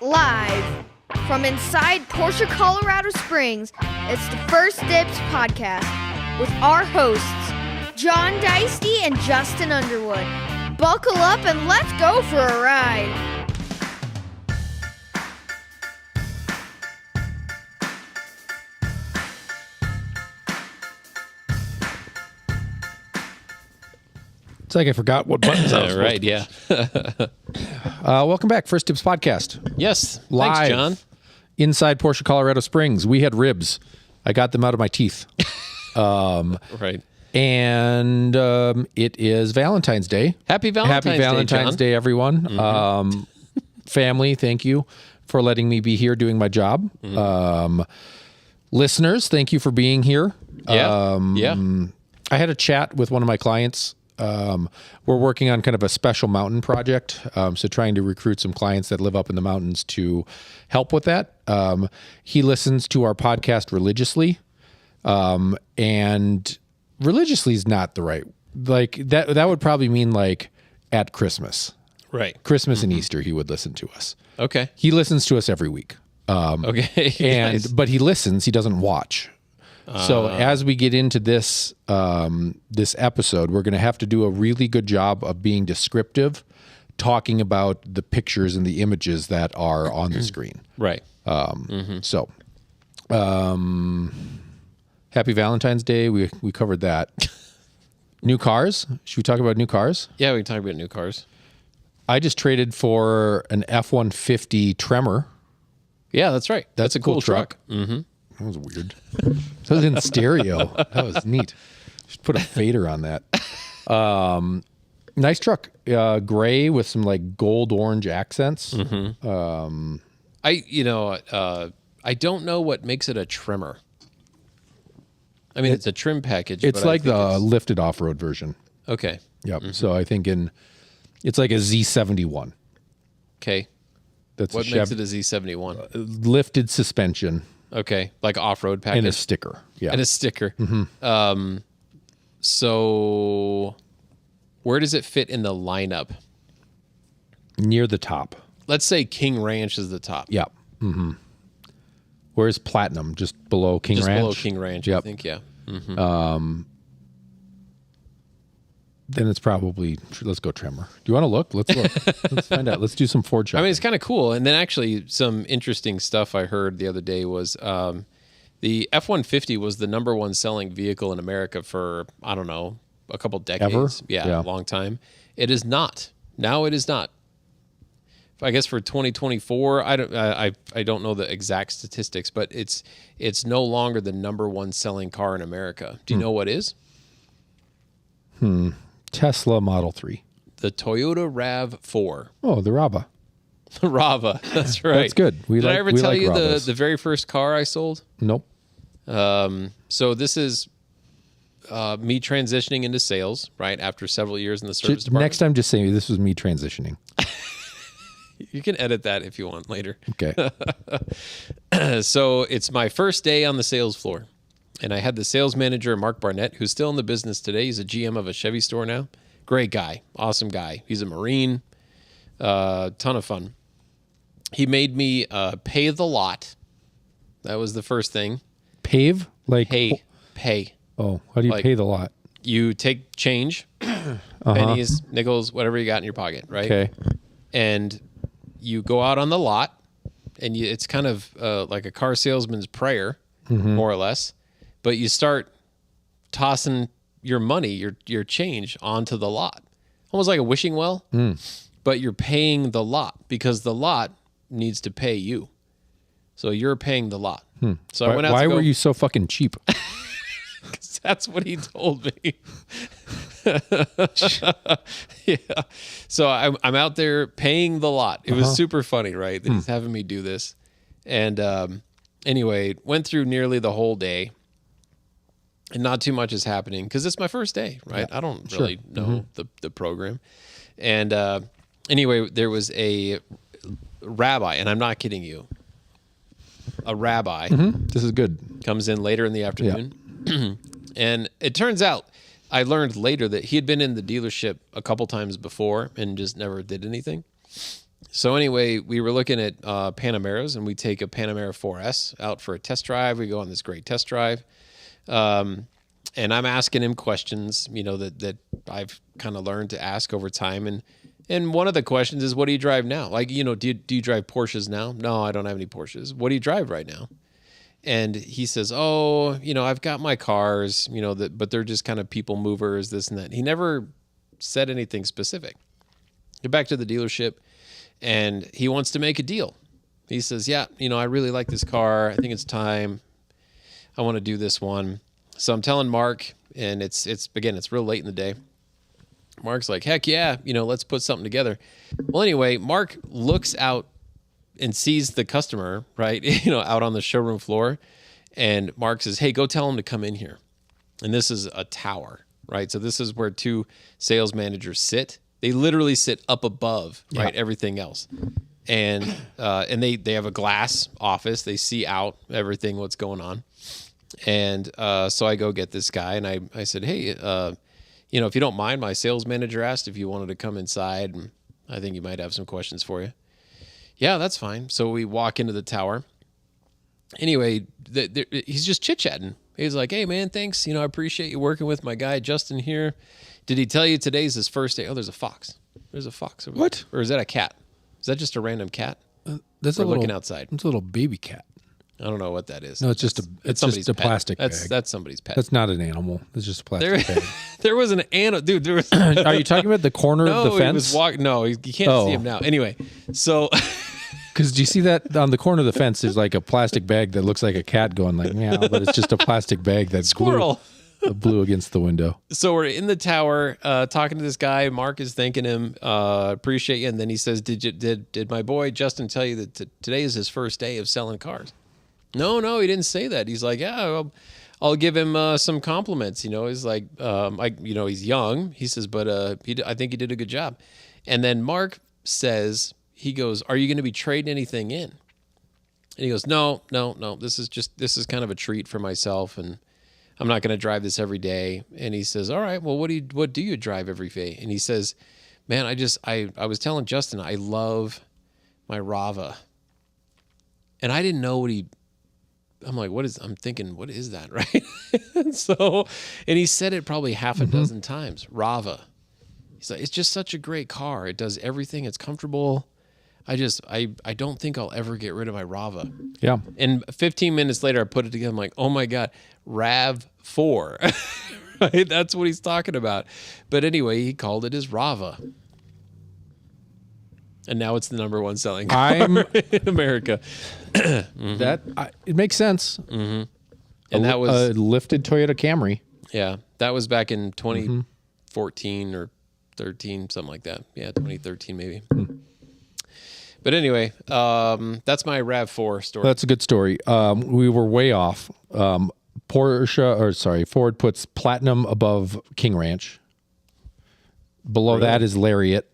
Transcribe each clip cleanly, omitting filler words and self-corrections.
Live from inside Porsche Colorado Springs, it's the First Dibs podcast with our hosts, John Deisty and Justin Underwood. Buckle up and let's go for a ride. It's like I forgot what buttons I was right, yeah. Welcome back, First Dibs podcast. Yes, Live. Thanks, John. Inside Porsche Colorado Springs. We had ribs. I got them out of my teeth. Right. And it is Valentine's Day. Happy Valentine's Day, everyone. Mm-hmm. Family, thank you for letting me be here doing my job. Mm-hmm. Listeners, thank you for being here. Yeah. I had a chat with one of my clients. We're working on kind of a special mountain project. So trying to recruit some clients that live up in the mountains to help with that. He listens to our podcast religiously. And religiously is not the right, like that would probably mean like at Christmas, Right. Christmas and Easter, he would listen to us. Okay. He listens to us every week. Okay. Nice. But he listens, he doesn't watch. So as we get into this this episode, we're going to have to do a really good job of being descriptive, talking about the pictures and the images that are on the screen. Right. So, happy Valentine's Day. We covered that. New cars. Should we talk about new cars? Yeah, we can talk about new cars. I just traded for an F-150 Tremor. Yeah, that's right. That's a cool truck. Mm-hmm. That was weird. So it was in stereo. That was neat. Just put a fader on that. Nice truck. Gray with some like gold orange accents. Mm-hmm. I don't know what makes it a Tremor. I mean, it's a trim package. It's like the lifted off-road version. Okay. Yep. Mm-hmm. So I think it's like a Z71. Okay. That's what makes it a Z71? Lifted suspension. Okay, like off-road package. And a sticker. Yeah. And a sticker. Mm-hmm. So where does it fit in the lineup? Near the top. Let's say King Ranch is the top. Yeah. Mm-hmm. Where's Platinum? Just below King Ranch? Just below King Ranch, yep. I think, yeah. Mm-hmm. Then it's probably, let's go Tremor. Do you want to look? Let's look. Let's find out. Let's do some Ford shopping. I mean, it's kind of cool. And then actually some interesting stuff I heard the other day was the F-150 was the number one selling vehicle in America for, I don't know, a couple decades. Ever? Yeah, a long time. It is not. Now it is not. I guess for 2024, I don't know the exact statistics, but it's no longer the number one selling car in America. Do you know what is? Tesla Model 3. The Toyota RAV4. Oh, the Rava. The Rava. That's right. That's good. Did I ever tell you the very first car I sold? Nope. So this is me transitioning into sales, right, after several years in the service department. Next time, just say this was me transitioning. You can edit that if you want later. Okay. So it's my first day on the sales floor. And I had the sales manager, Mark Barnett, who's still in the business today. He's a GM of a Chevy store now. Great guy. Awesome guy. He's a Marine. Ton of fun. He made me pay the lot. That was the first thing. Pave? Like Pay. Oh, how do you pay the lot? You take change, pennies, nickels, whatever you got in your pocket, right? Okay. And you go out on the lot, and it's kind of like a car salesman's prayer, more or less. But you start tossing your money, your change onto the lot. Almost like a wishing well, but you're paying the lot because the lot needs to pay you. So you're paying the lot. So I went out. Why were you so fucking cheap? That's what he told me. Yeah. So I'm out there paying the lot. It was super funny, right? That he's having me do this. And anyway, went through nearly the whole day. And not too much is happening because it's my first day, right? Yeah, I don't really know the program. And anyway, there was a rabbi, and I'm not kidding you. A rabbi. This is good. Comes in later in the afternoon. Yeah. And it turns out, I learned later that he had been in the dealership a couple times before and just never did anything. So anyway, we were looking at Panameras, and we take a Panamera 4S out for a test drive. We go on this great test drive. And I'm asking him questions, that I've kind of learned to ask over time. And one of the questions is, what do you drive now? Like, do you drive Porsches now? No, I don't have any Porsches. What do you drive right now? And he says, I've got my cars, but they're just kind of people movers, this and that. He never said anything specific. Get back to the dealership, and he wants to make a deal. He says, yeah, I really like this car. I think it's time. I want to do this one. So I'm telling Mark, and it's real late in the day. Mark's like, heck yeah, let's put something together. Well, anyway, Mark looks out and sees the customer, right, out on the showroom floor. And Mark says, hey, go tell him to come in here. And this is a tower, right? So this is where two sales managers sit. They literally sit up above, right, everything else. And they have a glass office. They see out everything, what's going on. And so I go get this guy, and I said, hey, if you don't mind, my sales manager asked if you wanted to come inside, and I think he might have some questions for you. Yeah, that's fine. So we walk into the tower. Anyway, he's just chit-chatting. He's like, hey, man, thanks. I appreciate you working with my guy, Justin, here. Did he tell you today's his first day? Oh, there's a fox. There's a fox over What? there. Or is that a cat? Is that just a random cat? That's We're looking outside. It's a little baby cat. I don't know what that is. No, it's just a plastic bag. That's somebody's pet. That's not an animal. It's just a plastic bag. There was an animal. Dude, there was... Are you talking about the corner of the fence? He was walking. No, you can't see him now. Anyway, so... Because do you see that on the corner of the fence? There's like a plastic bag that looks like a cat going like meow, but it's just a plastic bag that's squirrel blew against the window. So we're in the tower talking to this guy. Mark is thanking him, appreciate you, and then he says, "Did my boy Justin tell you that today is his first day of selling cars?" No, he didn't say that. He's like, yeah, I'll give him some compliments. He's like, he's young. He says, but I think he did a good job. And then Mark says, he goes, are you going to be trading anything in? And he goes, no. This is kind of a treat for myself, and I'm not going to drive this every day. And he says, all right, well, what do you drive every day? And he says, man, I was telling Justin, I love my Rava. And I didn't know I'm like, I'm thinking, what is that, right? And he said it probably half a dozen times, Rava. He's like, it's just such a great car. It does everything. It's comfortable. I don't think I'll ever get rid of my Rava. Yeah. And 15 minutes later, I put it together. I'm like, oh my God, RAV4. Right? That's what he's talking about. But anyway, he called it his Rava. And now it's the number one selling car in America. It makes sense. Mm-hmm. And that was a lifted Toyota Camry. Yeah, that was back in 2014 or 13, something like that. Yeah, 2013 maybe. But anyway, that's my RAV4 story. That's a good story. We were way off. Ford puts Platinum above King Ranch. Below that is Lariat.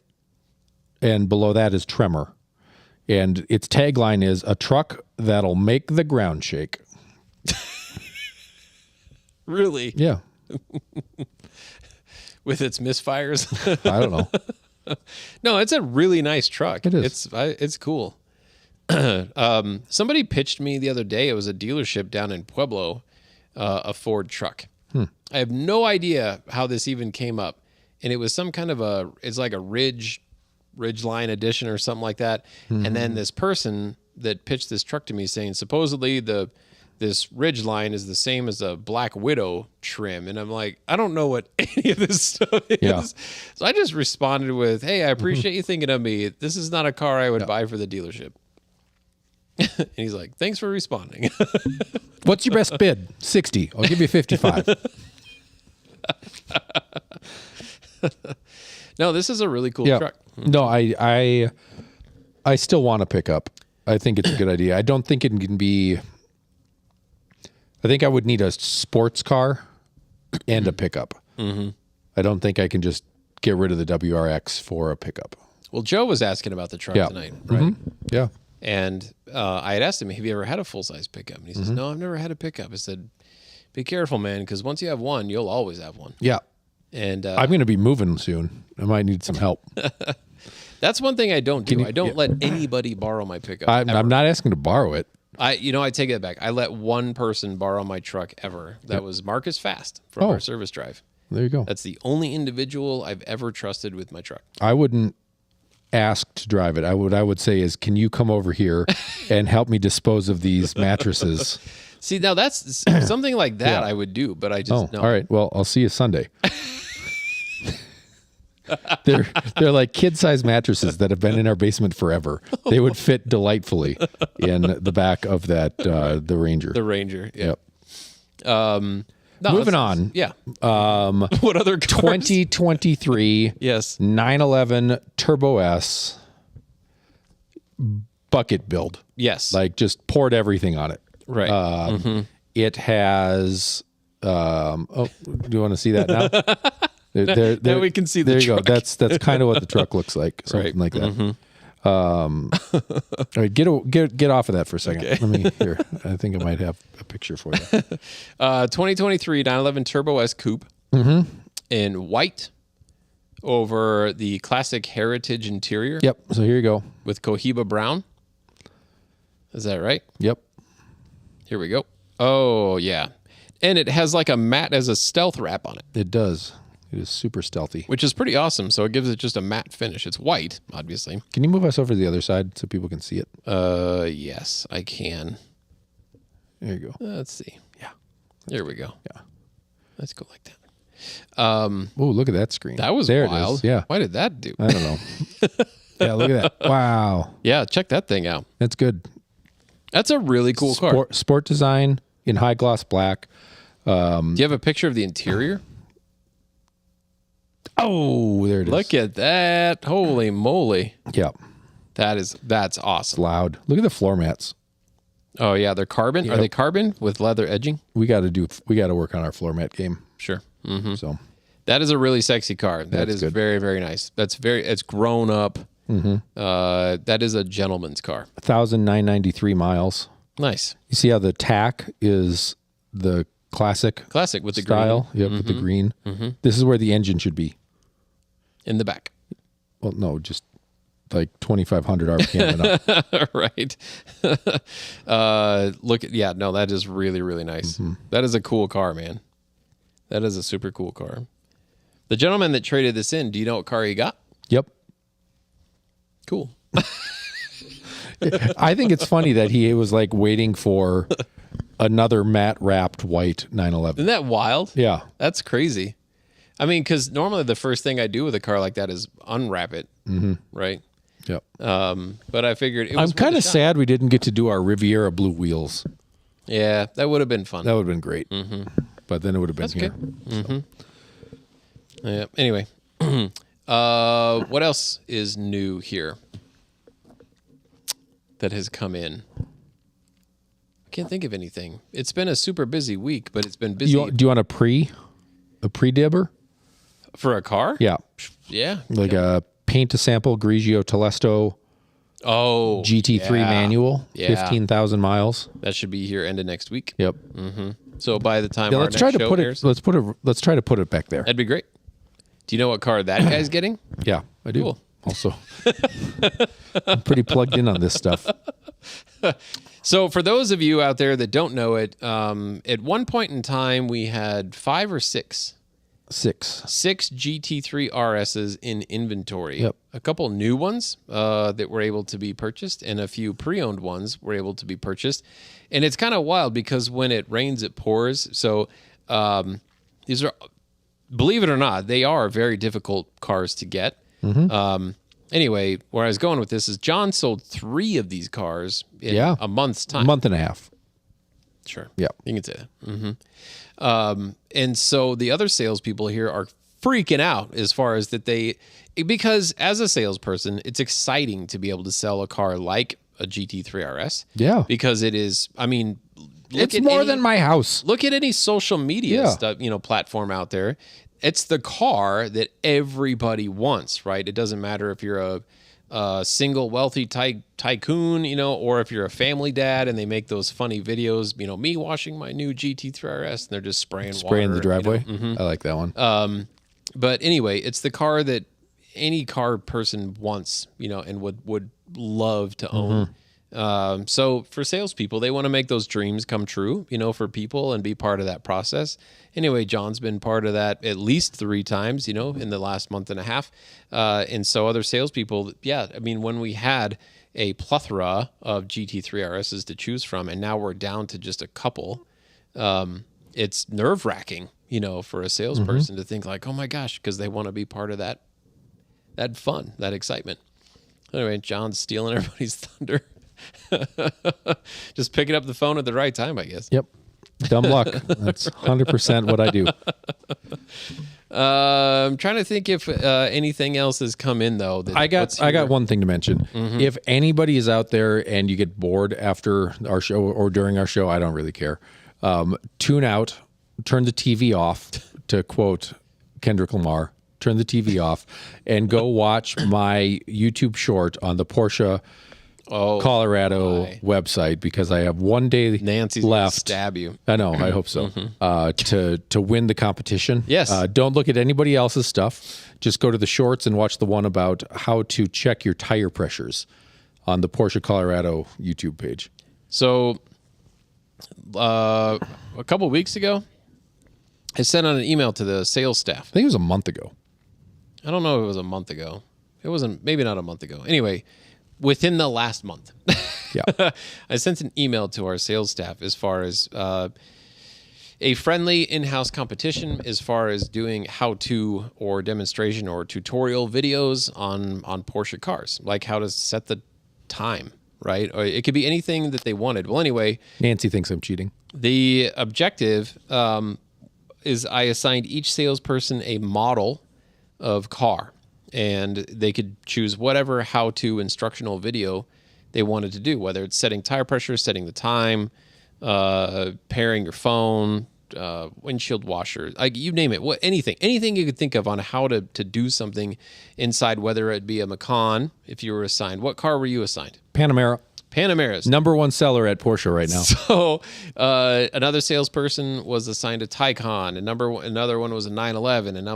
And below that is Tremor. And its tagline is, a truck that'll make the ground shake. Really? Yeah. With its misfires? I don't know. No, it's a really nice truck. It is. It's cool. Somebody pitched me the other day. It was a dealership down in Pueblo, a Ford truck. I have no idea how this even came up. And it was some kind of it's like a Ridgeline edition or something like that. And then this person that pitched this truck to me saying, supposedly this Ridgeline is the same as a Black Widow trim. And I'm like, I don't know what any of this stuff is. Yeah. So I just responded with, hey, I appreciate you thinking of me. This is not a car I would buy for the dealership. And he's like, thanks for responding. What's your best bid? 60. I'll give you 55. No, this is a really cool truck. No, I still want to pick up. I think it's a good idea. I don't think it can be. I think I would need a sports car and a pickup. I don't think I can just get rid of the WRX for a pickup. Well, Joe was asking about the truck tonight, right? Yeah. And I had asked him, have you ever had a full-size pickup? And he says, no, I've never had a pickup. I said, be careful, man, because once you have one, you'll always have one. Yeah. And I'm going to be moving soon. I might need some help. That's one thing I don't do. I don't let anybody borrow my pickup. I'm not asking to borrow it. I take it back. I let one person borrow my truck ever. That was Marcus Fast from our service drive. There you go. That's the only individual I've ever trusted with my truck. I wouldn't ask to drive it. I would say is, can you come over here and help me dispose of these mattresses? See, now that's something like that I would do, but I just no. All right. Well, I'll see you Sunday. They're like kid-sized mattresses that have been in our basement forever. They would fit delightfully in the back of that the Ranger. The Ranger. Yeah. Yep. Moving on. Yeah. What other cars? 2023 Yes. 911 Turbo S bucket build. Yes. Like just poured everything on it. Right. It has do you want to see that now? There we can see the there you truck. go. That's kind of what the truck looks like. Something like that. All right, get off of that for a second. Okay. Let me here. I think I might have a picture for you. 2023 911 Turbo S Coupe in white over the classic heritage interior. Yep. So here you go. With Cohiba brown. Is that right? Yep. Here we go. Oh yeah, and it has like a matte as a stealth wrap on it. It does. It is super stealthy. Which is pretty awesome. So it gives it just a matte finish. It's white, obviously. Can you move us over to the other side so people can see it? Yes, I can. There you go. Let's see. Yeah. There we go. Yeah. Let's go like that. Oh, look at that screen. That was there wild. It is. Yeah. Why did that do? I don't know. Yeah, look at that. Wow. Yeah, check that thing out. That's good. That's a really cool car. Sport design in high gloss black. Do you have a picture of the interior? Oh, there it is. Look at that. Holy moly. Yeah. That's awesome. Loud. Look at the floor mats. Oh yeah, they're carbon. Yep. Are they carbon with leather edging? We got to work on our floor mat game. Sure. So that is a really sexy car. That is good. very, very nice. It's grown up. That is a gentleman's car. 1,993 miles. Nice. You see how the tack is the classic with the style? green. Yep, with the green. This is where the engine should be. In the back. Well, no, just like 2,500 RPM and up. Right. That is really, really nice. That is a cool car, man. That is a super cool car. The gentleman that traded this in, do you know what car he got? Yep. Cool. I think it's funny that he was like waiting for another matte wrapped white 911. Isn't that wild? Yeah. That's crazy. I mean, because normally the first thing I do with a car like that is unwrap it, right? Yep. But I figured it was I'm kind of sad we didn't get to do our Riviera blue wheels. Yeah, that would have been fun. That would have been great. But then it would have been That's here. good. Yeah. Anyway, what else is new here that has come in? I can't think of anything. It's been a super busy week, but it's been busy. Do you want a pre-dibber? For a car? Yeah. Yeah. Like a paint to sample Grigio Telesto GT3 manual, 15,000 miles. That should be here end of next week. Yep. So by the time let's try to put it. Let's try to put it back there. That'd be great. Do you know what car that guy's getting? Yeah, I do. Cool. Also, I'm pretty plugged in on this stuff. So for those of you out there that don't know it, at one point in time we had 5 or 6 GT3 RSs in inventory. Yep. A couple new ones that were able to be purchased, and a few pre-owned ones were able to be purchased. And it's kind of wild because when it rains, it pours. So these are, believe it or not, they are very difficult cars to get. Anyway, where I was going with this is John sold 3 of these cars in a month's time. A month and a half. Sure. Yeah. You can say that. And so the other salespeople here are freaking out as far as that because as a salesperson, it's exciting to be able to sell a car like a GT3 RS. Yeah. Because it is, I mean, it's more than my house. Look at any social media stuff, platform out there. It's the car that everybody wants, right? It doesn't matter if you're a single wealthy tycoon, or if you're a family dad and they make those funny videos, me washing my new GT3 RS and they're just spraying water in the driveway. I like that one. But anyway, it's the car that any car person wants, and would love to own. So for salespeople, they want to make those dreams come true, for people and be part of that process. Anyway, John's been part of that at least 3 times, in the last month and a half. And so other salespeople, when we had a plethora of GT3 RSs to choose from, and now we're down to just a couple, it's nerve-wracking, for a salesperson to think like, oh my gosh, because they want to be part of that fun, that excitement. Anyway, John's stealing everybody's thunder. Just picking up the phone at the right time, I guess. Yep. Dumb luck. That's 100% what I do. I'm trying to think if anything else has come in though. I got one thing to mention. If anybody is out there and you get bored after our show or during our show, I don't really care. Tune out, turn the TV off, to quote Kendrick Lamar, turn the TV off and go watch my YouTube short on the Porsche Colorado website, because I have one day Nancy's left. Stab you. I know. I hope so. To win the competition. Yes. Don't look at anybody else's stuff. Just go to the shorts and watch the one about how to check your tire pressures on the Porsche Colorado YouTube page. So a couple weeks ago, I sent out an email to the sales staff. I think it was a month ago. I don't know if it was a month ago. It wasn't, maybe not a month ago. Anyway, within the last month, I sent an email to our sales staff as far as a friendly in-house competition as far as doing how-to or demonstration or tutorial videos on Porsche cars, like how to set the time, right? Or it could be anything that they wanted. Well, anyway, Nancy thinks I'm cheating. The objective is I assigned each salesperson a model of car, and they could choose whatever how-to instructional video they wanted to do, whether it's setting tire pressure, setting the time, pairing your phone, windshield washer, like you name it, anything you could think of on how to do something inside, whether it be a Macan, if you were assigned. What car were you assigned? Panameras. Number one seller at Porsche right now. So another salesperson was assigned a Taycan, and another one was a 911, and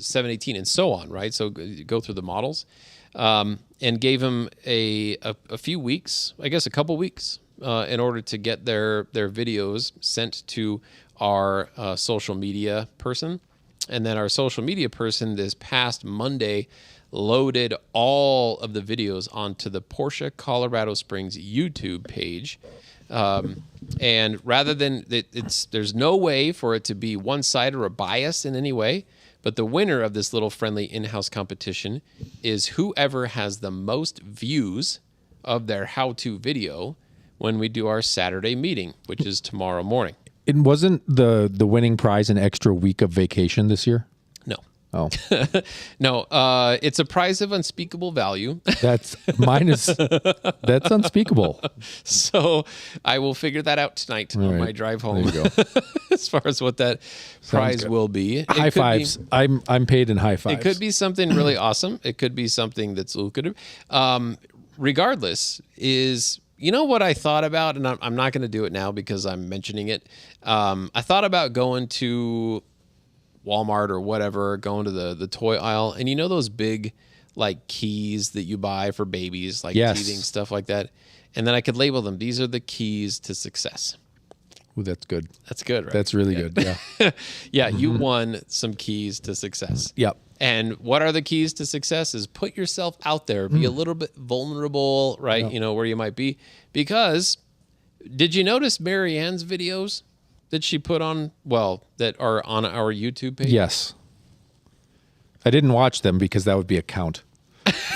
718, and so on, right? So go through the models, and gave them a few weeks, I guess a couple weeks, in order to get their videos sent to our social media person. And then our social media person this past Monday loaded all of the videos onto the Porsche Colorado Springs YouTube page. And rather than there's no way for it to be one-sided or biased in any way, but the winner of this little friendly in-house competition is whoever has the most views of their how-to video when we do our Saturday meeting, which is tomorrow morning. It wasn't the winning prize an extra week of vacation this year? No. Oh. No, it's a prize of unspeakable value. That's unspeakable. So I will figure that out tonight on my drive home. There you go. As far as what that prize will be. High fives. I'm paid in high fives. It could be something really awesome. It could be something that's lucrative. Regardless, you know what I thought about, and I'm not going to do it now because I'm mentioning it. I thought about going to Walmart or whatever, going to the toy aisle, and you know those big like keys that you buy for babies, like teething, stuff like that, and then I could label them. These are the keys to success. Ooh, that's good. That's good, right? That's really good. Yeah. Yeah, you won some keys to success. Yep. And what are the keys to success is put yourself out there, be a little bit vulnerable, right? Yep. You know, where you might be. Because did you notice Mary Ann's videos that she put on, that are on our YouTube page? Yes. I didn't watch them because that would be a count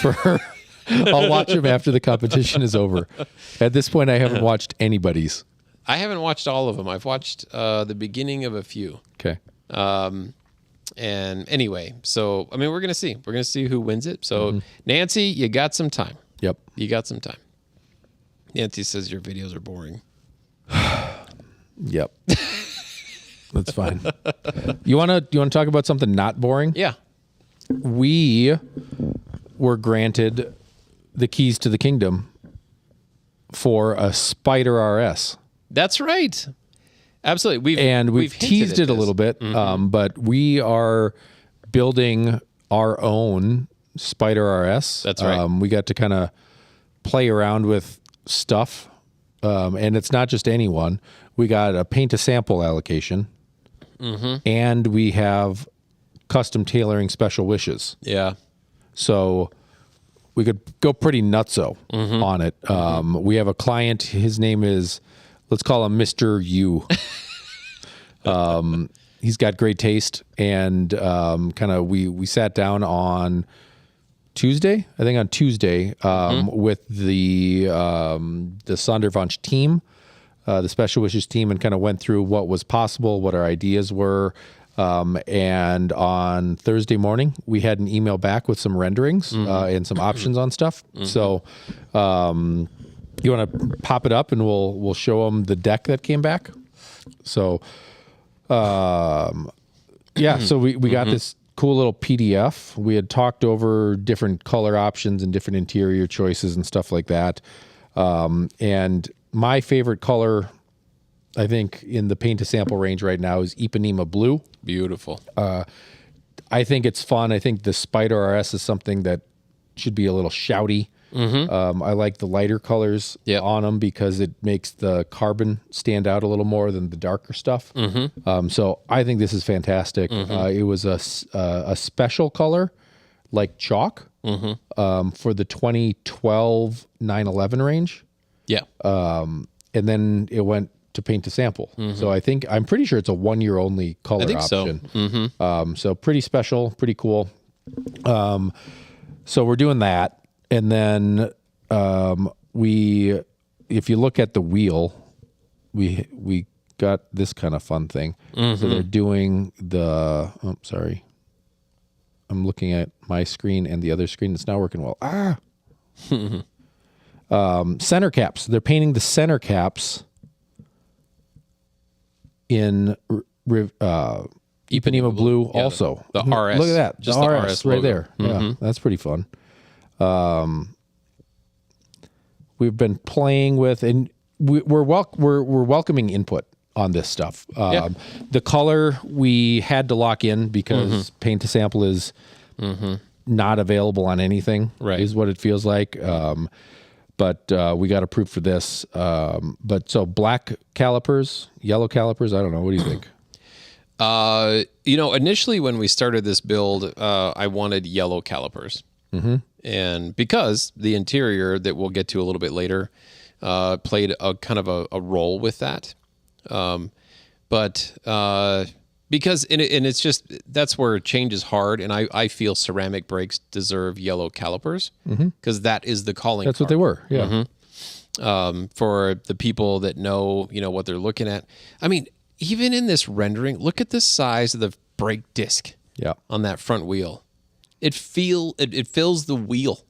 for her. I'll watch them after the competition is over. At this point, I haven't watched anybody's. I haven't watched all of them. I've watched the beginning of a few. Okay. And anyway, so, I mean, we're going to see. We're going to see who wins it. So, Nancy, you got some time. Yep. You got some time. Nancy says your videos are boring. Yep. That's fine. You want to talk about something not boring? Yeah. We were granted the keys to the kingdom for a Spyder RS. That's right. Absolutely. We've teased it a little bit, but we are building our own Spyder RS. That's right. We got to kind of play around with stuff, and it's not just any one. We got a paint to sample allocation, and we have custom tailoring special wishes. Yeah. So we could go pretty nutso on it. We have a client. His name is, let's call him Mr. U. He's got great taste, and kind of we sat down on Tuesday, I think on Tuesday, with the Sonderwunsch team, the Special Wishes team, and kind of went through what was possible, what our ideas were. And on Thursday morning, we had an email back with some renderings and some options on stuff. So you want to pop it up, and we'll show them the deck that came back. So so we got this cool little PDF. We had talked over different color options and different interior choices and stuff like that. And my favorite color, I think, in the paint to sample range right now is Ipanema Blue. Beautiful. I think it's fun. I think the Spyder RS is something that should be a little shouty. I like the lighter colors on them because it makes the carbon stand out a little more than the darker stuff. So I think this is fantastic. It was a special color, like chalk, for the 2012 911 range. Yeah. And then it went to paint to sample. So I'm pretty sure it's a 1 year only color option. So pretty special, pretty cool. So we're doing that. And then if you look at the wheel, we got this kind of fun thing. So they're doing sorry. I'm looking at my screen and the other screen. It's not working well. Center caps. They're painting the center caps in Ipanema Blue also. The RS. Look at that. Just the the RS RS right logo. there. Yeah, that's pretty fun. We've been playing with, and we're welcoming input on this stuff. The color we had to lock in because paint to sample is not available on anything. Right. Is what it feels like. But we got approved for this. But so black calipers, yellow calipers. I don't know. What do you think? Initially when we started this build, I wanted yellow calipers. And because the interior that we'll get to a little bit later played a kind of a role with that. But because it's just, that's where change is hard. And I feel ceramic brakes deserve yellow calipers because that is the calling That's card. what they were. Yeah. For the people that know, what they're looking at. I mean, even in this rendering, look at the size of the brake disc on that front wheel. It fills the wheel,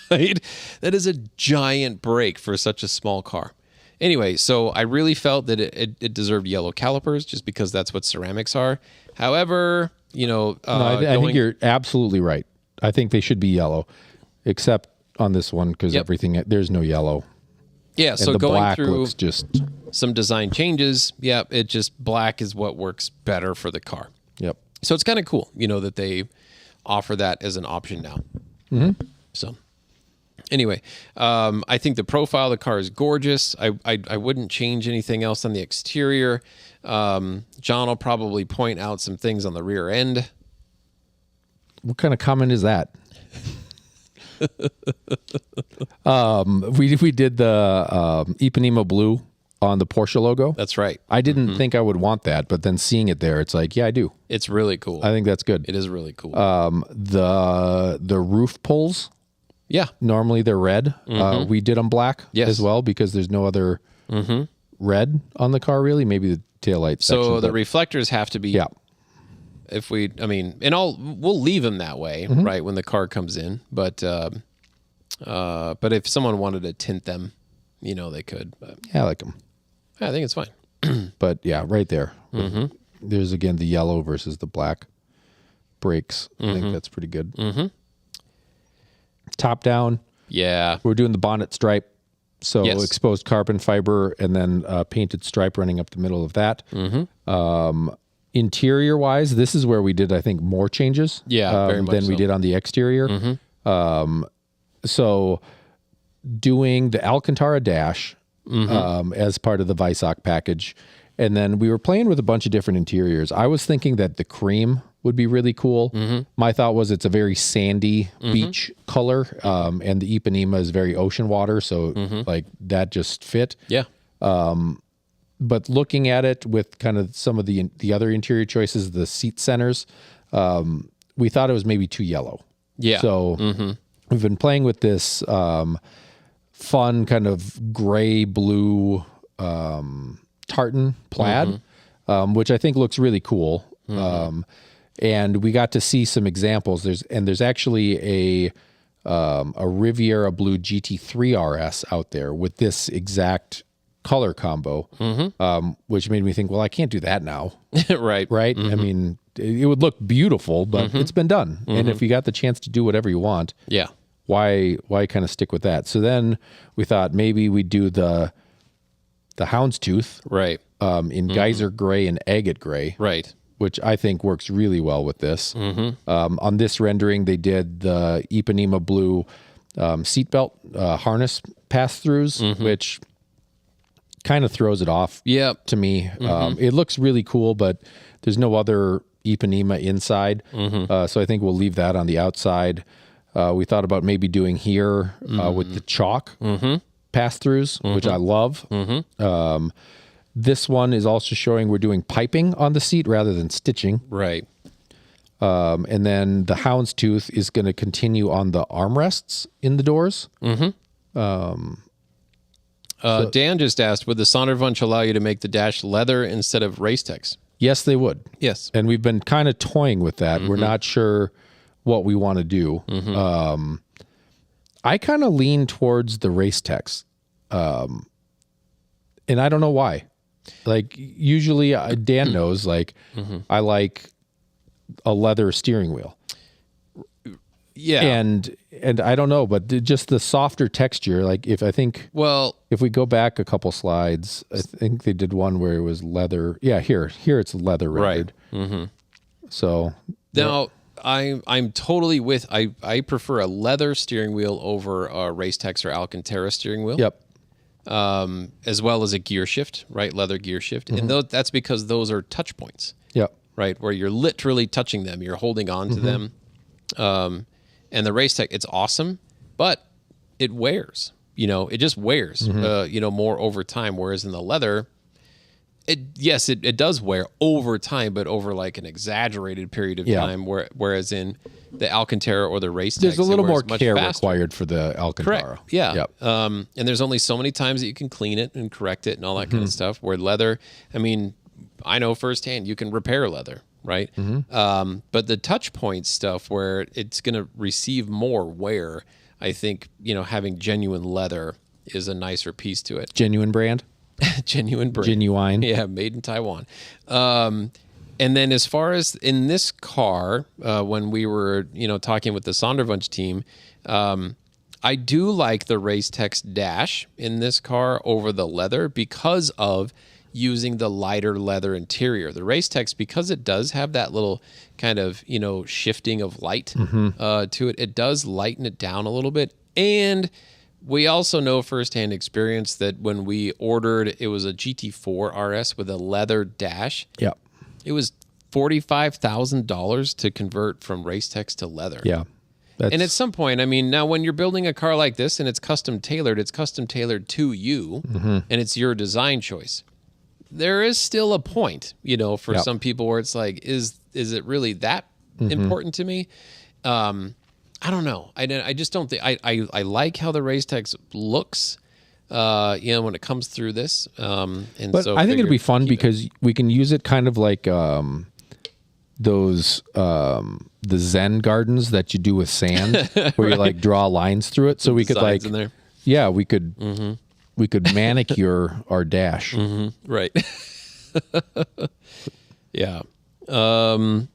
right? That is a giant brake for such a small car. Anyway, so I really felt that it deserved yellow calipers just because that's what ceramics are. However, I think you're absolutely right. I think they should be yellow, except on this one because everything, there's no yellow. Yeah, And so the going black through looks just some design changes, it just black is what works better for the car. Yep. So it's kind of cool, that they offer that as an option now. So anyway, I think the profile of the car is gorgeous. I wouldn't change anything else on the exterior. John will probably point out some things on the rear end. What kind of comment is that? We did the Ipanema Blue on the Porsche logo. That's right. I didn't think I would want that, but then seeing it there, it's like, yeah, I do. It's really cool. I think that's good. It is really cool. The roof pulls, normally they're red. We did them black as well because there's no other red on the car really. Maybe the taillight section. So the reflectors have to be. Yeah. We'll leave them that way, right, when the car comes in. But if someone wanted to tint them, they could. But Yeah, I like them. I think it's fine. But yeah, right there. There's again the yellow versus the black brakes. I think that's pretty good. Top down. Yeah. We're doing the bonnet stripe. So Yes. exposed carbon fiber and then painted stripe running up the middle of that. Interior wise, this is where we did, I think, more changes very much than we so. did on the exterior. So doing the Alcantara dash as part of the Visoc package. And then we were playing with a bunch of different interiors. I was thinking that the cream would be really cool. My thought was it's a very sandy beach color, and the Ipanema is very ocean water, so like that just fit. Yeah. But looking at it with kind of some of the other interior choices, the seat centers, we thought it was maybe too yellow. Yeah. So we've been playing with this fun kind of gray blue tartan plaid, which I think looks really cool. And we got to see some examples. There's actually a Riviera Blue GT3 RS out there with this exact color combo, which made me think, well, I can't do that now. Right. I mean, it would look beautiful, but it's been done. And if you got the chance to do whatever you want, why kind of stick with that? So then we thought maybe we'd do the houndstooth, Right. in geyser gray and agate gray, Right. which I think works really well with this. On this rendering, they did the Ipanema blue seatbelt harness pass-throughs, which kind of throws it off to me. It looks really cool, but there's no other Ipanema inside. So I think we'll leave that on the outside. We thought about maybe doing here with the chalk pass-throughs, which I love. This one is also showing we're doing piping on the seat rather than stitching. Right. And then the houndstooth is going to continue on the armrests in the doors. Dan just asked, would the Sonderwunsch allow you to make the dash leather instead of Racetex? Yes, they would. Yes. And we've been kind of toying with that. We're not sure what we want to do. I kind of lean towards the Racetex. And I don't know why. Like, usually Dan knows, like, I like a leather steering wheel. Yeah. And I don't know, but just the softer texture, like if we go back a couple slides, I think they did one where it was leather. Yeah, here it's leather rendered. So now I'm totally with, I prefer a leather steering wheel over a Racetex or Alcantara steering wheel. Yep. As well as a gear shift, right? Leather gear shift. And that's because those are touch points. Yep. Right? Where you're literally touching them. You're holding on to them. And the Racetech, it's awesome, but it wears. It just wears, more over time. Whereas in the leather, it does wear over time, but over like an exaggerated period of time. Whereas in the Alcantara or the Racetech, there's a little more care faster. required for the Alcantara. Correct. Yeah. Yep. And there's only so many times that you can clean it and correct it and all that kind of stuff. Where leather, I mean, I know firsthand you can repair leather. Right. But the touch point stuff where it's going to receive more wear, I think, having genuine leather is a nicer piece to it. Genuine brand. Genuine brand. Genuine. Yeah. Made in Taiwan. And then as far as in this car, when we were, talking with the Sonderwunsch team, I do like the Racetex dash in this car over the leather because of using the lighter leather interior. The Racetex, because it does have that little kind of, shifting of light to it, it does lighten it down a little bit. And we also know firsthand experience that when we ordered, it was a GT4 RS with a leather dash. Yep. It was $45,000 to convert from Racetex to leather. Yeah. And at some point, I mean, now when you're building a car like this and it's custom tailored to you, and it's your design choice. There is still a point, for some people where it's like, is it really that important to me? I don't know. I just don't think I like how the Racetex looks, when it comes through this. But so I think it'd be fun because we can use it kind of like those the Zen gardens that you do with sand, where you like draw lines through it. So we could like, in there. Yeah, we could. We could manicure our dash. Right. Yeah. And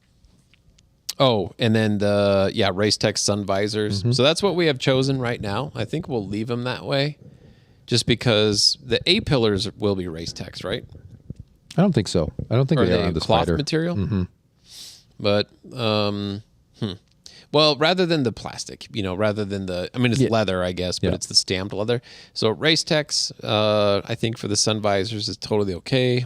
then the Racetex sun visors. So that's what we have chosen right now. I think we'll leave them that way, just because the A pillars will be Racetex, right? I don't think so. I don't think Or they are the on the cloth Spyder. material. But well, rather than the plastic, rather than it's leather, I guess, but it's the stamped leather. So Race Tech's, I think for the sun visors is totally okay.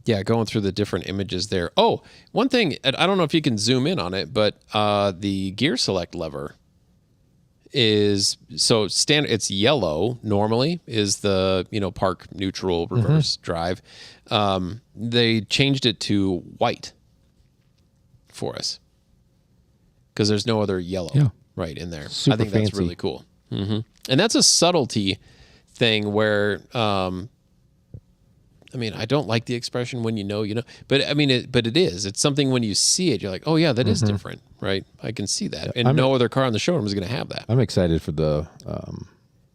Yeah, going through the different images there. Oh, one thing, I don't know if you can zoom in on it, but the gear select lever is so standard. It's yellow normally, is the park, neutral, reverse, drive. They changed it to white for us because there's no other yellow right in there. Super I think fancy. that's really cool. And that's a subtlety thing where I don't like the expression when you know, but it is. It's something when you see it, you're like, oh yeah, that is different, right? I can see that, and no other car on the showroom is going to have that. I'm excited for the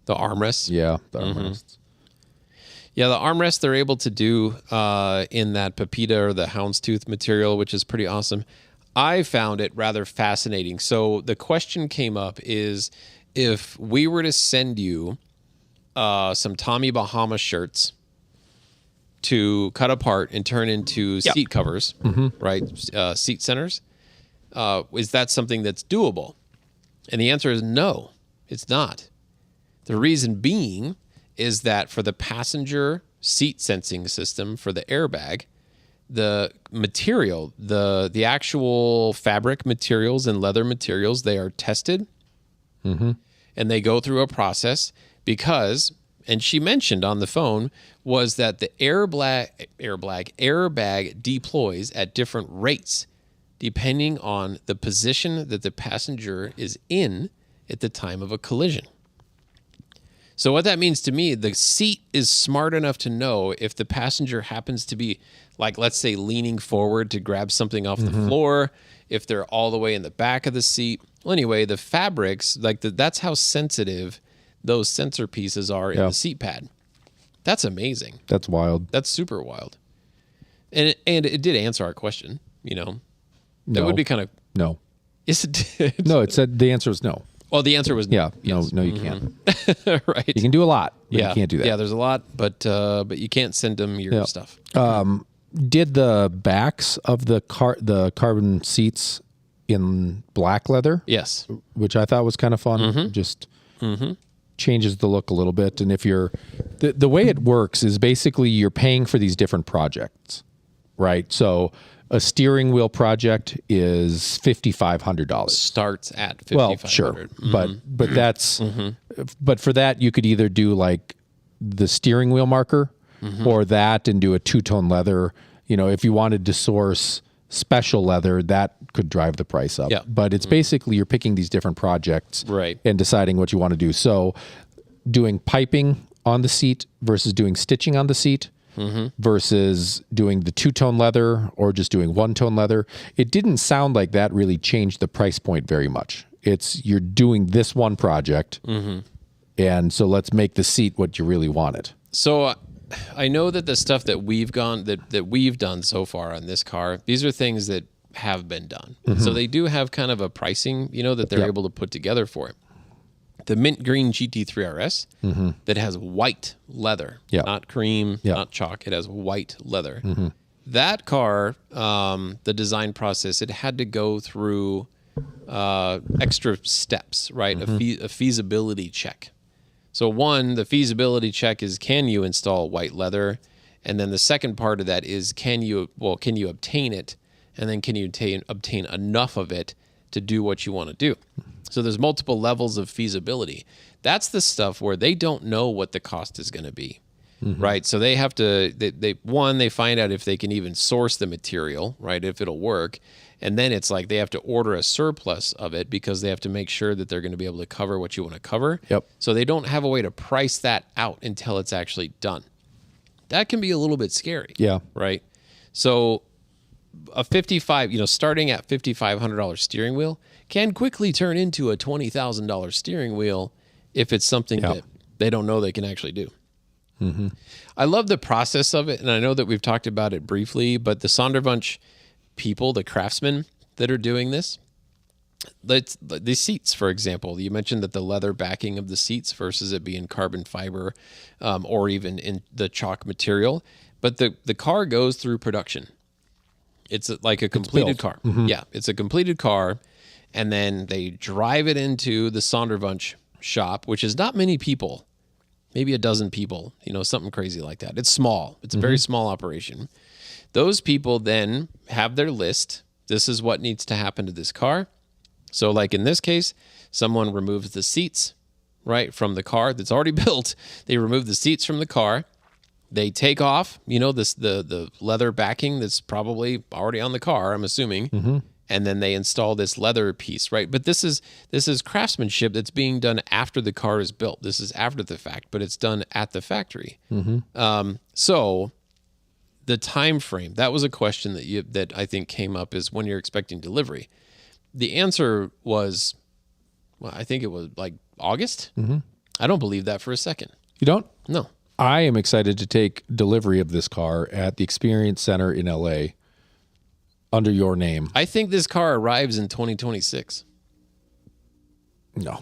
armrests. Yeah, the armrests. Yeah, the armrests they're able to do in that Pepita or the houndstooth material, which is pretty awesome. I found it rather fascinating. So the question came up is if we were to send you some Tommy Bahama shirts to cut apart and turn into seat covers, right? Seat centers. Is that something that's doable? And the answer is no, it's not. The reason being is that for the passenger seat sensing system for the airbag, the material, the actual fabric materials and leather materials, they are tested and they go through a process because, and she mentioned on the phone, was that the airbag deploys at different rates depending on the position that the passenger is in at the time of a collision. So what that means to me, the seat is smart enough to know if the passenger happens to be, like, let's say, leaning forward to grab something off the floor, if they're all the way in the back of the seat. Well, anyway, the fabrics, that's how sensitive those sensor pieces are in the seat pad. That's amazing. That's wild. That's super wild. And it did answer our question, That would be kind of... No. Yes, it did. No, it said the answer was no. Well, the answer was Yeah. yes. No, you can't. Right. You can do a lot, but you can't do that. Yeah, there's a lot, but you can't send them your stuff. Did the backs of the carbon seats in black leather? Yes. Which I thought was kind of fun. Just changes the look a little bit. And if you're the way it works is basically you're paying for these different projects, right? So a steering wheel project is $5,500. Starts at $5,500. Well, sure, but that's but for that you could either do like the steering wheel marker or that and do a two-tone leather. If you wanted to source special leather, that could drive the price up. Yeah. But it's basically you're picking these different projects Right. and deciding what you want to do. So doing piping on the seat versus doing stitching on the seat versus doing the two-tone leather or just doing one-tone leather. It didn't sound like that really changed the price point very much. It's you're doing this one project, and so let's make the seat what you really wanted. So I know that the stuff that we've done so far on this car, these are things that have been done. So they do have kind of a pricing, that they're able to put together for it. The mint green GT3 RS that has white leather, not cream, not chalk. It has white leather. That car, the design process, it had to go through extra steps, right? A feasibility check. So one, the feasibility check is, can you install white leather? And then the second part of that is, can you obtain it? And then can you obtain enough of it to do what you want to do? So there's multiple levels of feasibility. That's the stuff where they don't know what the cost is going to be, right? So they have to, they find out if they can even source the material, right? If it'll work. And then it's like they have to order a surplus of it because they have to make sure that they're going to be able to cover what you want to cover. Yep. So they don't have a way to price that out until it's actually done. That can be a little bit scary. Yeah. Right. So a starting at $5,500 steering wheel can quickly turn into a $20,000 steering wheel if it's something that they don't know they can actually do. I love the process of it, and I know that we've talked about it briefly, but the Sonderwunsch people, the craftsmen that are doing this, the seats, for example. You mentioned that the leather backing of the seats versus it being carbon fiber, or even in the chalk material. But the car goes through production. It's like a completed car. Yeah, it's a completed car. And then they drive it into the Sonderwunsch shop, which is not many people, maybe a dozen people, something crazy like that. It's small. It's a very small operation. Those people then have their list. This is what needs to happen to this car. So like in this case, someone removes the seats, right, from the car that's already built. They remove the seats from the car. They take off, the leather backing that's probably already on the car, I'm assuming. And then they install this leather piece, right? But this is craftsmanship that's being done after the car is built. This is after the fact, but it's done at the factory. So the time frame, that was a question that I think came up, is when you're expecting delivery. The answer was, well, I think it was like August. I don't believe that for a second. You don't? No. I am excited to take delivery of this car at the Experience Center in LA under your name. I think this car arrives in 2026. No,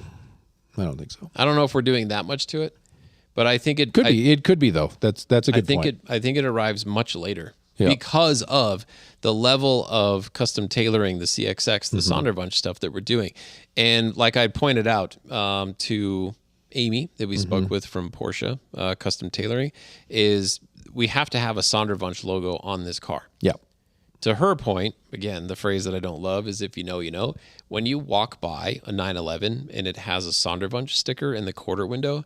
I don't think so. I don't know if we're doing that much to it, but I think it could be. It could be, though. That's a good point. I think it arrives much later because of the level of custom tailoring, the CXX, the Sonderwunsch stuff that we're doing. And like I pointed out to Amy that we spoke with from Porsche Custom Tailoring, is we have to have a Sonderwunsch logo on this car. Yeah. To her point, again, the phrase that I don't love is if you know, you know. When you walk by a 911 and it has a Sonderwunsch sticker in the quarter window,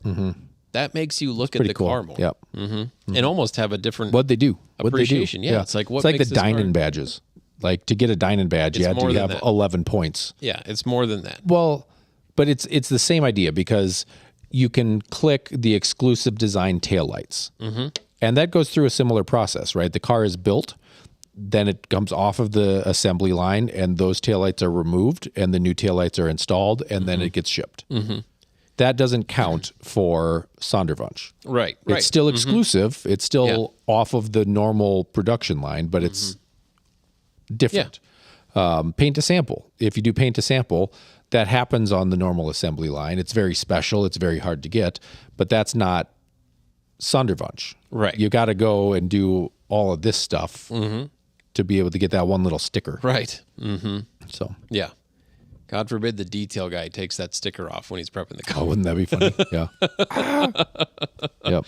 that makes you look at the car more. Yep. And almost have a different What'd they do? appreciation. Yeah. It's like, what it's like makes the this car? Dinan badges. Like to get a Dinan badge, you had to have 11 points. Yeah, it's more than that. Well, but it's the same idea, because you can click the exclusive design taillights. And that goes through a similar process, right? The car is built, then it comes off of the assembly line, and those taillights are removed, and the new taillights are installed, and then it gets shipped. That doesn't count for Sonderwunsch. Right. It's still exclusive. It's still off of the normal production line, but it's different. Paint to sample. If you do paint to sample, that happens on the normal assembly line. It's very special. It's very hard to get, but that's not Sonderwunsch. Right. You got to go and do all of this stuff to be able to get that one little sticker. Right. So, Yeah. God forbid the detail guy takes that sticker off when he's prepping the car. oh, wouldn't that be funny? Yeah. Yep.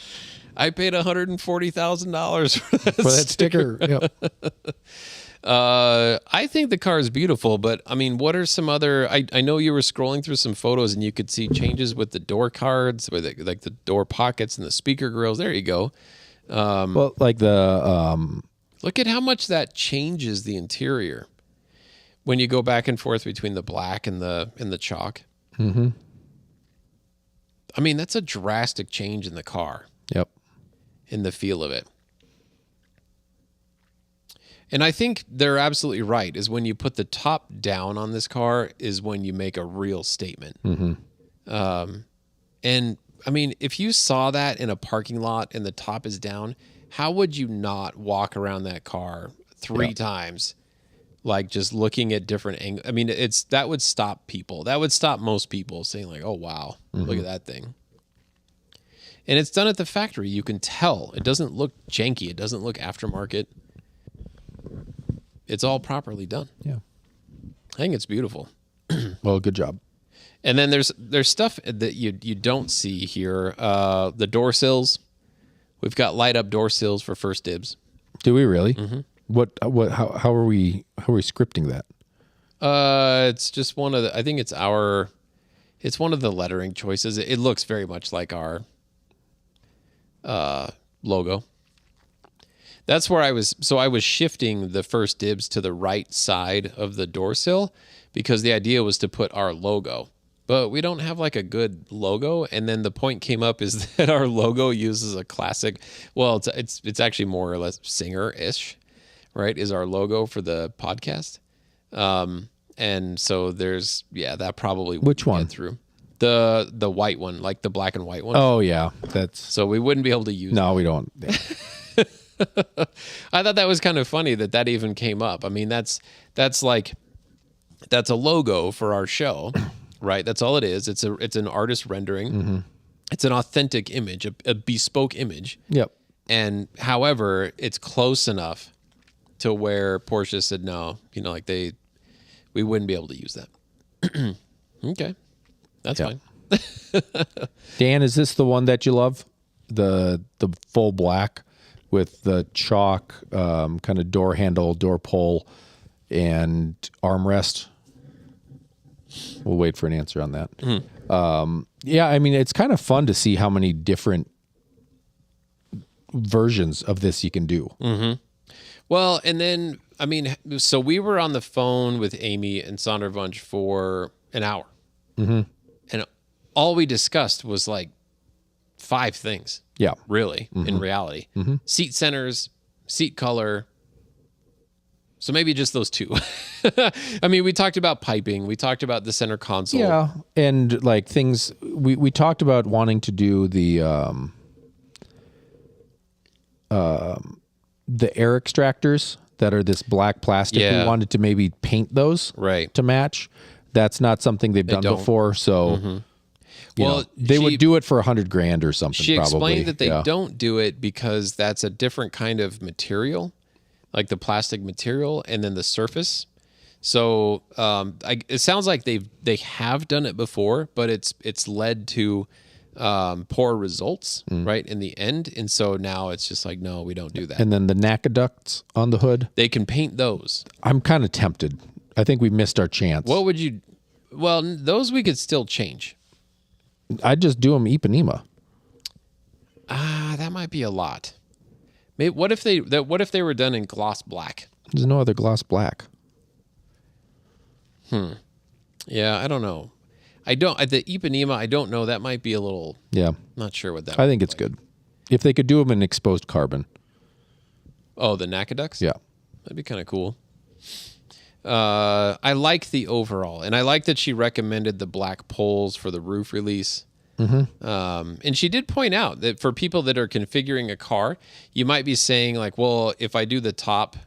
I paid $140,000 for For that sticker. Yep. I think the car is beautiful, but I mean, what are some other? I know you were scrolling through some photos and you could see changes with the door cards, with like the door pockets and the speaker grills. There you go. Well, like the Look at how much that changes the interior when you go back and forth between the black and the chalk. I mean, that's a drastic change in the car. Yep. In the feel of it. And I think they're absolutely right, is when you put the top down on this car is when you make a real statement. And I mean, if you saw that in a parking lot and the top is down, how would you not walk around that car three times, like just looking at different angles? I mean, that would stop people. That would stop most people saying like, oh, wow, look at that thing. And it's done at the factory. You can tell. It doesn't look janky. It doesn't look aftermarket. It's all properly done. Yeah. I think it's beautiful. Well, good job. And then there's stuff that you don't see here. The door sills. We've got light up door sills for first dibs. Do we really? How are we scripting that? It's just one of the, I think it's one of the lettering choices. It looks very much like our logo. That's where I was shifting the first dibs to the right side of the door sill because the idea was to put our logo. But we don't have like a good logo, and then the point came up is that our logo uses a classic. Well, it's actually more or less Singer-ish, right? Is our logo for the podcast, and so there's that probably which one get through the white one, like the black and white one. Oh yeah, that's so we wouldn't be able to use. No, we don't. Yeah. I thought that was kind of funny that even came up. I mean, that's like that's a logo for our show, right? That's all it is. It's an artist rendering. It's an authentic image, a bespoke image. Yep. And however, it's close enough to where Porsche said no, like we wouldn't be able to use that. Okay, that's fine. Dan, is this the one that you love? The full black with the chalk kind of door handle, door pull, and armrest? We'll wait for an answer on that. Yeah, I mean, it's kind of fun to see how many different versions of this you can do. Well, and then, I mean, so we were on the phone with Amy and Sonderwunsch for an hour. And all we discussed was like 5 things. Yeah. Really, in reality. Seat centers, seat color. So maybe just those 2. I mean, we talked about piping. We talked about the center console. Yeah, and like things, we talked about wanting to do the air extractors that are this black plastic. Yeah. We wanted to maybe paint those to match. That's not something they've done before, so you know, they would do it for $100,000 or something. She probably explained that they don't do it because that's a different kind of material, like the plastic material, and then the surface. So it sounds like they have done it before, but it's led to poor results, right, in the end. And so now it's just like, no, we don't do that. And then the NACA ducts on the hood, they can paint those. I'm kind of tempted. I think we missed our chance. What would you? Well, those we could still change. I'd just do them Ipanema. That might be a lot. Maybe what if they were done in gloss black? There's no other gloss black. Yeah, I don't know. I don't at the Ipanema. I don't know. That might be a little. Yeah, not sure what that. I think it's good if they could do them in exposed carbon. Oh, the NACA ducts. Yeah, that'd be kind of cool. I like the overall, and I like that she recommended the black poles for the roof release. And she did point out that for people that are configuring a car, you might be saying like, well, if I do the top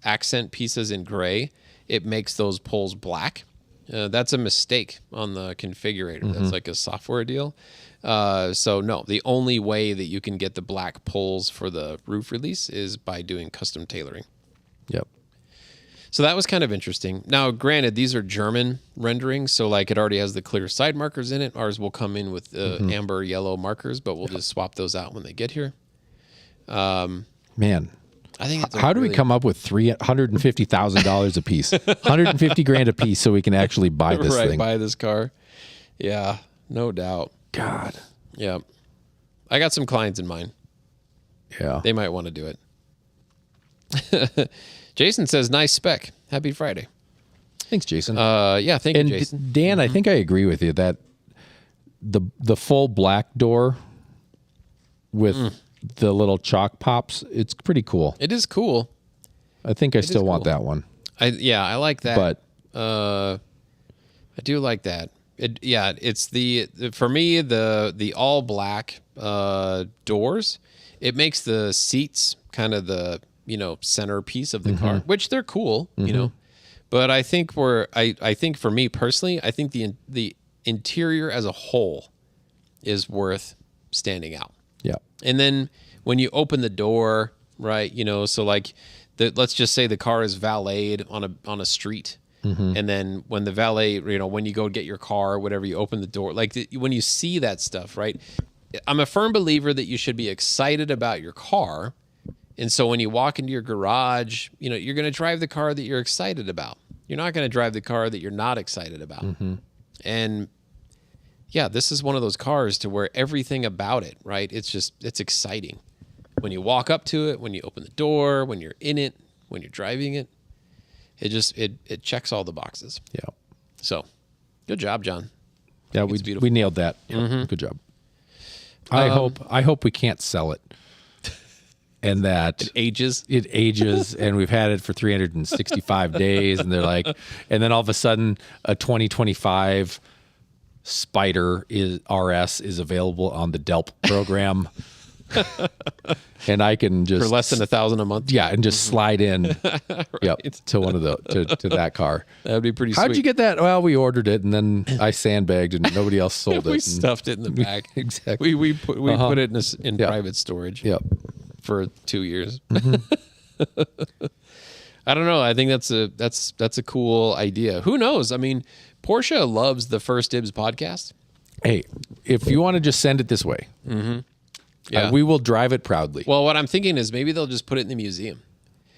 accent pieces in gray, it makes those poles black. That's a mistake on the configurator. That's like a software deal. So no, the only way that you can get the black poles for the roof release is by doing custom tailoring. Yep. So that was kind of interesting. Now, granted, these are German renderings, so like it already has the clear side markers in it. Ours will come in with amber yellow markers, but we'll just swap those out when they get here. Man, I think how do we come up with $350,000 a piece, $150,000 a piece, so we can actually buy this thing? Buy this car. Yeah, no doubt. God. Yeah, I got some clients in mind. Yeah, they might want to do it. Jason says, nice spec. Happy Friday. Thanks, Jason. Yeah, thank you, Jason. And Dan, I think I agree with you that the full black door with the little chalk pops, it's pretty cool. It is cool. I think I still want that one. I like that. But I do like that. It's for me the all black doors. It makes the seats kind of the centerpiece of the car, which they're cool, but I think I think for me personally, I think the interior as a whole is worth standing out. Yeah. And then when you open the door, right, so like let's just say the car is valeted on a street. And then when the valet, when you go get your car or whatever, you open the door, like when you see that stuff, right? I'm a firm believer that you should be excited about your car. And so when you walk into your garage, you're going to drive the car that you're excited about. You're not going to drive the car that you're not excited about. And yeah, this is one of those cars to where everything about it, right? It's exciting. When you walk up to it, when you open the door, when you're in it, when you're driving it, it checks all the boxes. Yeah. So good job, John. Yeah, we nailed that. Yeah, good job. I hope we can't sell it. And that it ages, and we've had it for 365 days, and they're like, and then all of a sudden, a 2025 Spyder RS is available on the DELP program. and I can just For less than $1,000 a month. yeah, and just slide in. Right. Yep, to one of the to that car. That would be pretty How'd sweet. you get that? Well, we ordered it, and then I sandbagged, and nobody else sold it. We and- stuffed it in the back. Exactly. We put it in Yeah. private storage Yep. for 2 years. I don't know. I think that's a cool idea. Who knows? I mean, Porsche loves the First Dibs podcast. Hey, if you want to just send it this way, Yeah. we will drive it proudly. Well, what I'm thinking is maybe they'll just put it in the museum.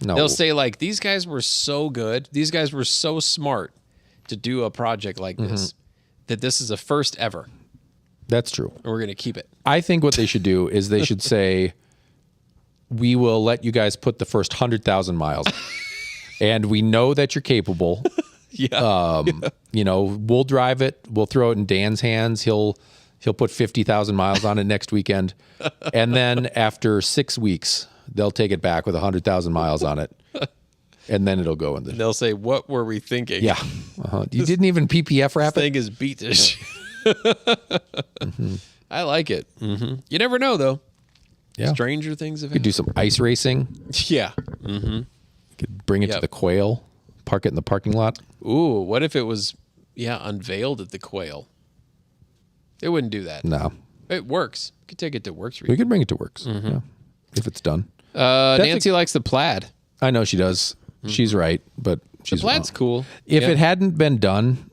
No, They'll say like, these guys were so good. These guys were so smart to do a project like this, that this is a first ever, that's true. and we're going to keep it. I think what they should do is they should say, we will let you guys put the first 100,000 miles. And we know that you're capable. Yeah. You know, we'll drive it. We'll throw it in Dan's hands. He'll put 50,000 miles on it next weekend. And then after 6 weeks, they'll take it back with 100,000 miles on it. And then it'll go in the... They'll say, what were we thinking? Yeah. You didn't even PPF wrap This it? thing is beat to shit. I like it. You never know, though. Yeah. Stranger things have Could do some ice racing. Yeah. Could bring it to Yep. the Quail. Park it in the parking lot. Ooh, what if it was, unveiled at the Quail? It wouldn't do that. No. It works. You could take it to Works. We could bring it to Works. Yeah. If it's done. Nancy likes the plaid. I know she does. She's right, but she's Plaid's wrong. cool. If Yeah. it hadn't been done,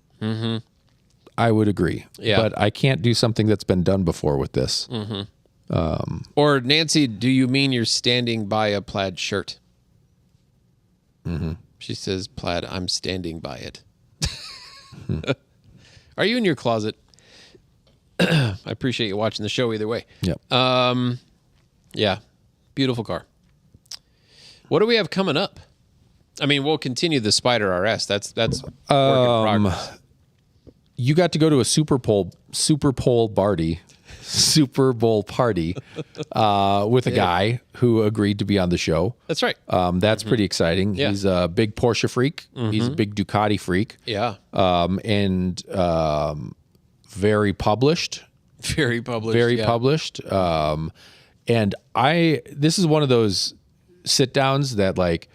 I would agree. Yeah. But I can't do something that's been done before with this. Or Nancy, do you mean you're standing by a plaid shirt? She says, plaid, I'm standing by it. Are you in your closet? I appreciate you watching the show either way. Yep. Yeah. Beautiful car. What do we have coming up? I mean, we'll continue the Spyder RS. That's work in progress. You got to go to a Super Bowl party with a guy who agreed to be on the show. That's right. That's pretty exciting. Yeah. He's a big Porsche freak. He's a big Ducati freak. Yeah. And very published. Very published. Very yeah. published. And this is one of those sit downs that, like,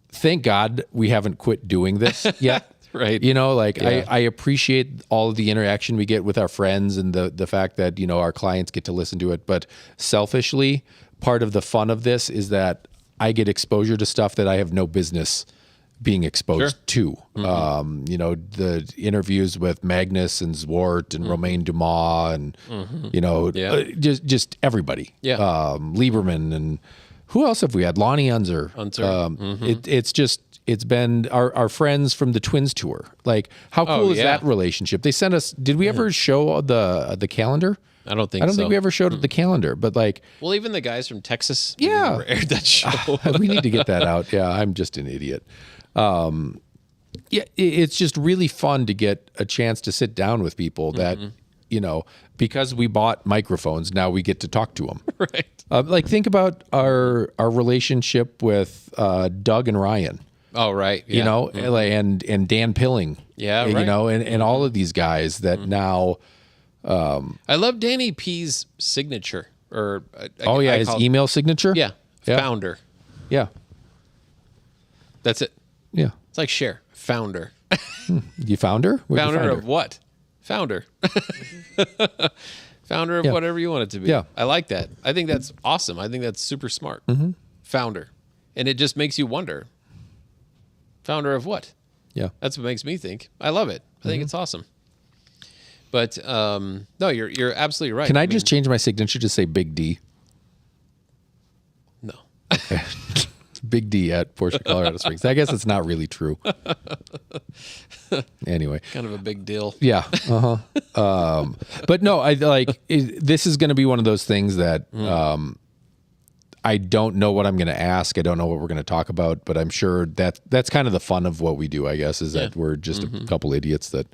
thank God we haven't quit doing this yet. Right. You know, like Yeah. I appreciate all of the interaction we get with our friends and the fact that, you know, our clients get to listen to it. But selfishly, part of the fun of this is that I get exposure to stuff that I have no business being exposed to. You know, the interviews with Magnus and Zwart and Romain Dumas and, you know, Yeah. just everybody. Yeah. Lieberman and who else have we had? Lonnie Unzer. It's been our friends from the Twins tour. Like, how cool is yeah. that relationship? They sent us, did we ever show the calendar? I don't think I don't so. think we ever showed the calendar, but like, Well, even the guys from Texas Yeah. never aired that show. we need to get that out. Yeah, I'm just an idiot. It's just really fun to get a chance to sit down with people that, you know, because we bought microphones, now we get to talk to them. Right. Like, think about our relationship with Doug and Ryan. Oh, right. Yeah. You know, and Dan Pilling. Yeah, You right. know, and all of these guys that now. I love Danny P's signature. Or His email signature. Yeah. Founder. Yeah. That's it. Yeah. It's like Cher. Founder. You found her? Where'd you Founder find of her? what? Founder. Founder of Yeah. whatever you want it to be. Yeah. I like that. I think that's awesome. I think that's super smart. Founder. And it just makes you wonder. Founder of what? Yeah. That's what makes me think. I love it. I think it's awesome. But no, you're absolutely right. Can I just change my signature to say Big D? No. Big D at Porsche Colorado Springs. I guess it's not really true. Anyway. Kind of a big deal. Yeah. But no, this is going to be one of those things that I don't know what I'm going to ask. I don't know what we're going to talk about, but I'm sure that's kind of the fun of what we do, I guess, is that we're just a couple idiots that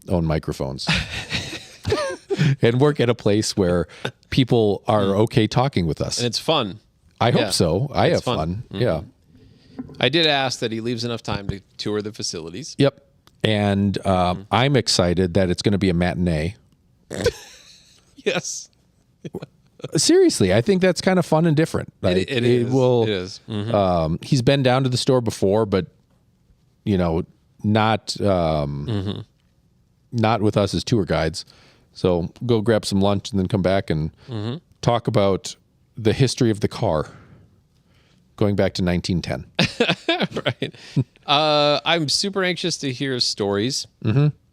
own microphones and work at a place where people are okay talking with us. And it's fun. I hope yeah. so. I It's have fun. fun. Yeah. I did ask that he leaves enough time to tour the facilities. Yep. And I'm excited that it's going to be a matinee. Yes. Seriously, I think that's kind of fun and different. Like, It is. Will, It is. Mm-hmm. He's been down to the store before, but not not with us as tour guides. So go grab some lunch and then come back and talk about the history of the car, going back to 1910. Right. I'm super anxious to hear stories.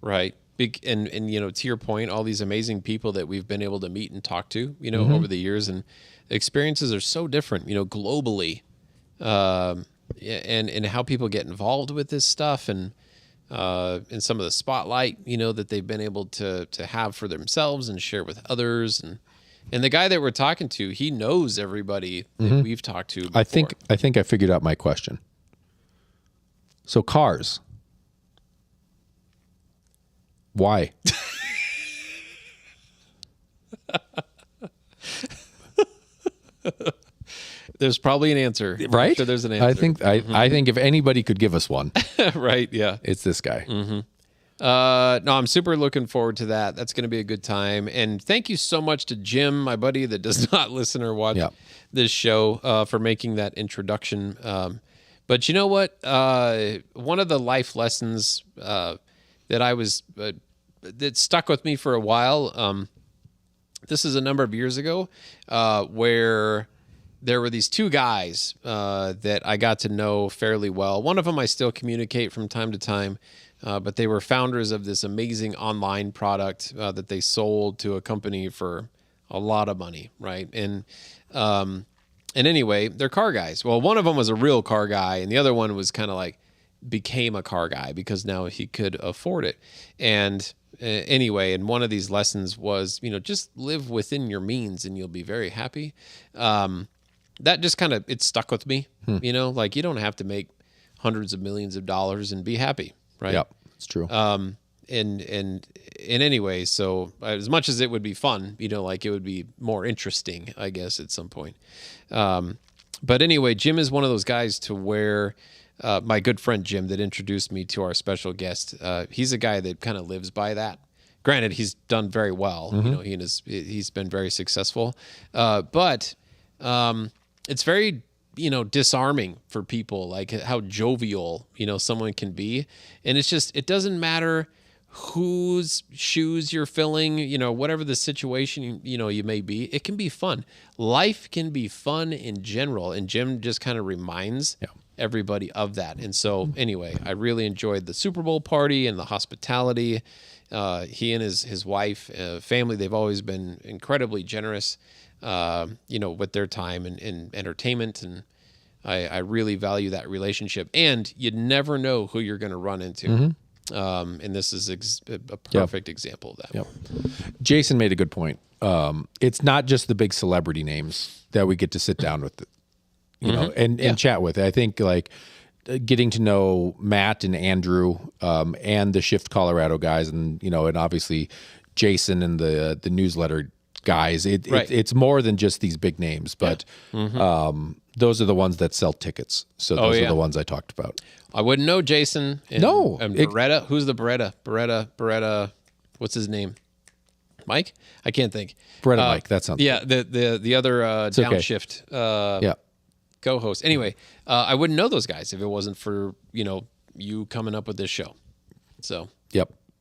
Right. And to your point, all these amazing people that we've been able to meet and talk to, over the years, and experiences are so different, globally, and how people get involved with this stuff, and some of the spotlight, that they've been able to have for themselves and share with others. And the guy that we're talking to, he knows everybody that we've talked to before. I think I figured out my question. So cars. Why? There's probably an answer, right? I'm sure there's an answer. I think if anybody could give us one, right? Yeah, it's this guy. No, I'm super looking forward to that. That's going to be a good time. And thank you so much to Jim, my buddy that does not listen or watch this show, for making that introduction. But you know what? One of the life lessons that I was that stuck with me for a while. This is a number of years ago, where there were these two guys that I got to know fairly well. One of them I still communicate from time to time, but they were founders of this amazing online product that they sold to a company for a lot of money, right? And anyway, they're car guys. Well, one of them was a real car guy, and the other one was kind of like became a car guy because now he could afford it. And anyway, and one of these lessons was, just live within your means and you'll be very happy. That just kind of, it stuck with me, like you don't have to make hundreds of millions of dollars and be happy, right? Yeah, it's true. And anyway, so as much as it would be fun, like it would be more interesting, I guess, at some point. But anyway, Jim is one of those guys to where, my good friend Jim that introduced me to our special guest, he's a guy that kind of lives by that. Granted, he's done very well. He's been very successful. But it's very, disarming for people, like how jovial, someone can be. And it's just, it doesn't matter whose shoes you're filling, whatever the situation, you may be, it can be fun. Life can be fun in general. And Jim just kind of reminds everybody of that. And so anyway, I really enjoyed the Super Bowl party and the hospitality. He and his wife, family, they've always been incredibly generous, with their time and entertainment. And I really value that relationship. And you never know who you're going to run into. And this is a perfect example of that. Yep. Jason made a good point. It's not just the big celebrity names that we get to sit down with, and chat with. I think like getting to know Matt and Andrew, and the Shift Colorado guys, and and obviously Jason and the newsletter guys. It's more than just these big names, but those are the ones that sell tickets. So those are the ones I talked about. I wouldn't know Jason. And Beretta. Who's the Beretta? Beretta. What's his name? Mike? I can't think. Beretta Mike. That sounds good. The other downshift co-host. Anyway, I wouldn't know those guys if it wasn't for you coming up with this show. So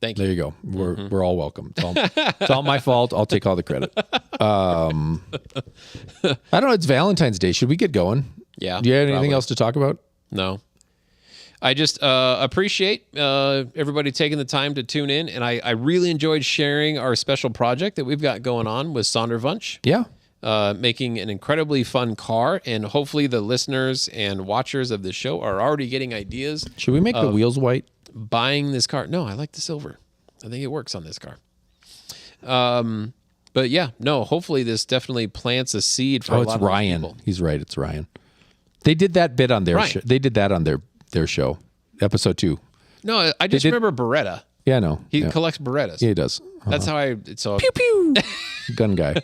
thank you. There you go. We're all welcome. It's all my fault. I'll take all the credit. I don't know. It's Valentine's Day. Should we get going? Yeah. Do you have anything else to talk about? No. I just appreciate everybody taking the time to tune in, and I really enjoyed sharing our special project that we've got going on with Sonderwunsch. Yeah. Making an incredibly fun car, and hopefully the listeners and watchers of the show are already getting ideas. Should we make the wheels white? Buying this car. No, I like the silver. I think it works on this car. But yeah, no, hopefully this definitely plants a seed for a lot of people. He's right. It's Ryan. They did that bit on their show. They did that on their show, episode 2. No, I just remember Beretta. Yeah, no. He collects Berettas. Yeah, he does. That's how pew pew. Gun guy.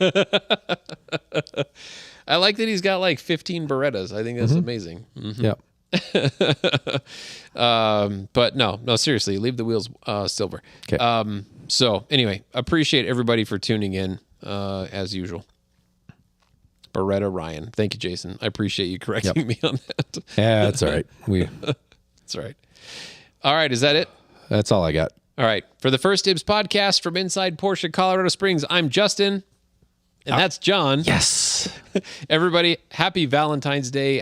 I like that he's got like 15 Berettas. I think that's amazing. Yeah. But no, seriously, leave the wheels silver. Okay. So anyway, appreciate everybody for tuning in as usual. Beretta Ryan. Thank you, Jason. I appreciate you correcting me on that. Yeah, that's all right. That's right. All right. Is that it? That's all I got. All right. For the First Dibs podcast from inside Porsche Colorado Springs, I'm Justin. And that's John. Yes. Everybody, happy Valentine's Day.